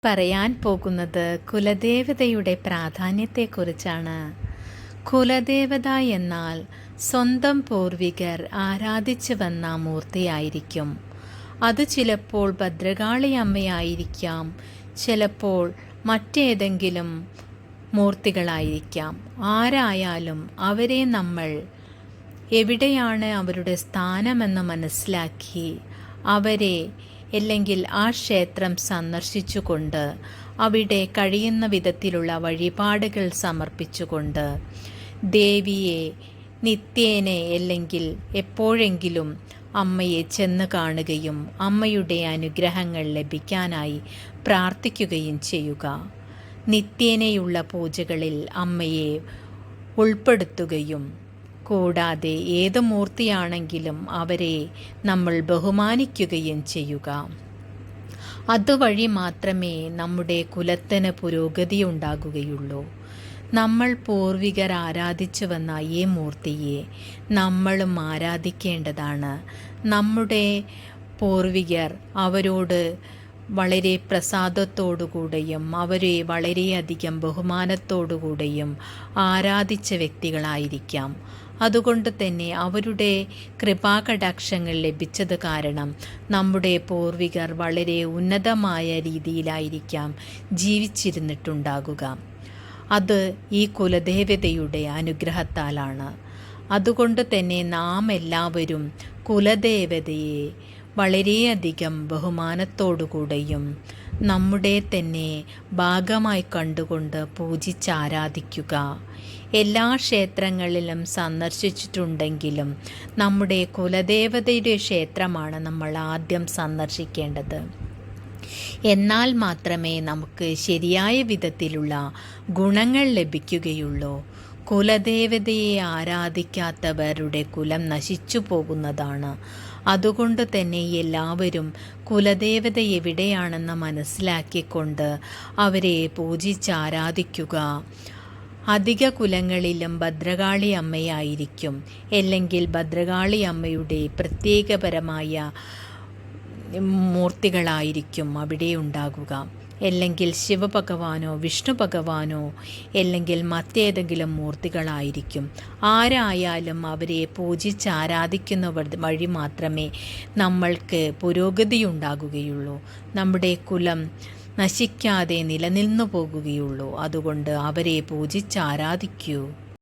പറയാൻ പോകുന്നത് കുലദേവതയുടെ പ്രാധാന്യത്തെക്കുറിച്ചാണ്. കുലദേവത എന്നാൽ സ്വന്തം പൂർവികർ ആരാധിച്ചു വന്ന മൂർത്തിയായിരിക്കും. അത് ചിലപ്പോൾ ഭദ്രകാളി അമ്മയായിരിക്കാം, ചിലപ്പോൾ മറ്റേതെങ്കിലും മൂർത്തികളായിരിക്കാം. ആരായാലും അവരെ നമ്മൾ എവിടെയാണ് അവരുടെ സ്ഥാനമെന്ന് മനസ്സിലാക്കി അവരെ അല്ലെങ്കിൽ ആ ക്ഷേത്രം സന്ദർശിച്ചുകൊണ്ട് അവിടെ കഴിയുന്ന വിധത്തിലുള്ള വഴിപാടുകൾ സമർപ്പിച്ചുകൊണ്ട് ദേവിയെ നിത്യേനെ അല്ലെങ്കിൽ എപ്പോഴെങ്കിലും അമ്മയെ ചെന്ന് കാണുകയും അമ്മയുടെ അനുഗ്രഹങ്ങൾ ലഭിക്കാനായി പ്രാർത്ഥിക്കുകയും ചെയ്യുക. നിത്യേനയുള്ള പൂജകളിൽ അമ്മയെ ഉൾപ്പെടുത്തുകയും കൂടാതെ ഏത് മൂർത്തിയാണെങ്കിലും അവരെ നമ്മൾ ബഹുമാനിക്കുകയും ചെയ്യുക. അതുവഴി മാത്രമേ നമ്മുടെ കുലത്തിന് പുരോഗതി ഉണ്ടാകുകയുള്ളൂ. നമ്മൾ പൂർവികർ ആരാധിച്ചു വന്ന ഈ മൂർത്തിയെ നമ്മളും ആരാധിക്കേണ്ടതാണ്. നമ്മുടെ പൂർവികർ അവരോട് വളരെ പ്രസാദത്തോടുകൂടെയും അവരെ വളരെയധികം ബഹുമാനത്തോടുകൂടെയും ആരാധിച്ച വ്യക്തികളായിരിക്കാം. അതുകൊണ്ട് തന്നെ അവരുടെ കൃപാകടാക്ഷങ്ങൾ ലഭിച്ചത് കാരണം നമ്മുടെ പൂർവികർ വളരെ ഉന്നതമായ രീതിയിലായിരിക്കാം ജീവിച്ചിരുന്നിട്ടുണ്ടാകുക. അത് ഈ കുലദേവതയുടെ അനുഗ്രഹത്താലാണ്. അതുകൊണ്ട് തന്നെ നാം എല്ലാവരും കുലദേവതയെ വളരെയധികം ബഹുമാനത്തോടുകൂടെയും നമ്മുടെ തന്നെ ഭാഗമായി കണ്ടുകൊണ്ട് പൂജിച്ചാരാധിക്കുക. എല്ലാ ക്ഷേത്രങ്ങളിലും സന്ദർശിച്ചിട്ടുണ്ടെങ്കിലും നമ്മുടെ കുലദേവതയുടെ ക്ഷേത്രമാണ് നമ്മൾ ആദ്യം സന്ദർശിക്കേണ്ടത്. എന്നാൽ മാത്രമേ നമുക്ക് ശരിയായ വിധത്തിലുള്ള ഗുണങ്ങൾ ലഭിക്കുകയുള്ളൂ. കുലദേവതയെ ആരാധിക്കാത്തവരുടെ കുലം നശിച്ചു പോകുന്നതാണ്. അതുകൊണ്ട് തന്നെ എല്ലാവരും കുലദേവത എവിടെയാണെന്ന് മനസ്സിലാക്കിക്കൊണ്ട് അവരെ പൂജിച്ചാരാധിക്കുക. അധിക കുലങ്ങളിലും ഭദ്രകാളി അമ്മയായിരിക്കും, അല്ലെങ്കിൽ ഭദ്രകാളി അമ്മയുടെ പ്രത്യേകപരമായ മൂർത്തികളായിരിക്കും അവിടെ ഉണ്ടാകുക. അല്ലെങ്കിൽ ശിവഭഗവാനോ വിഷ്ണു ഭഗവാനോ അല്ലെങ്കിൽ മറ്റേതെങ്കിലും മൂർത്തികളായിരിക്കും. ആരായാലും അവരെ പൂജിച്ചാരാധിക്കുന്ന വഴി മാത്രമേ നമ്മൾക്ക് പുരോഗതി ഉണ്ടാകുകയുള്ളൂ, നമ്മുടെ കുലം നശിക്കാതെ നിലനിന്നു പോകുകയുള്ളൂ. അതുകൊണ്ട് അവരെ പൂജിച്ചാരാധിക്കൂ.